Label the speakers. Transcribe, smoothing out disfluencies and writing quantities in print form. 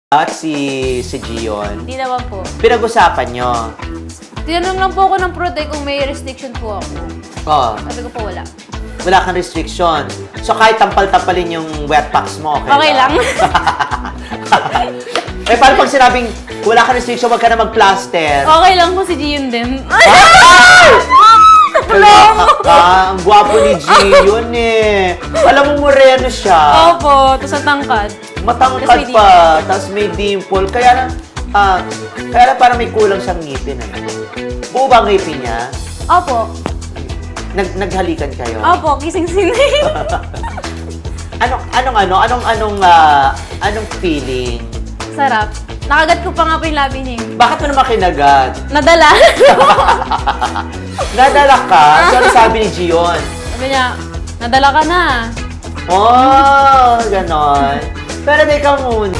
Speaker 1: At si Gion,
Speaker 2: Hindi naman po.
Speaker 1: pinag-usapan nyo.
Speaker 2: Tinanong lang po ako ng Proday kung may restriction po ako.
Speaker 1: Oh,
Speaker 2: Sabi ko po wala.
Speaker 1: wala kang restriction. So kahit tampal-tapalin yung wet packs mo, okay,
Speaker 2: Okay lang.
Speaker 1: Eh, paano pag sinabing wala kang restriction, wag ka na mag-plaster?
Speaker 2: Okay lang po si Gion din.
Speaker 1: Ka, ang gwapo ni Gion eh. Alam mo, moreno siya.
Speaker 2: Opo, tapos ang tangkad.
Speaker 1: Matangkad
Speaker 2: Tas may
Speaker 1: pa, tapos may dimple. Kaya na parang may kulang siyang ngipin. Ano? Buo ba ang ngipin niya?
Speaker 2: Opo.
Speaker 1: Naghalikan kayo?
Speaker 2: Opo, kising-sining.
Speaker 1: Anong feeling?
Speaker 2: Sarap. Nakagat ko pa nga po yung labi niya.
Speaker 1: Bakit mo naman kinagat?
Speaker 2: Nadala.
Speaker 1: Nadala ka? So, ano sabi ni Gion?
Speaker 2: Sabi niya, nadala ka na.
Speaker 1: Oh, ganon. Pero teka muna.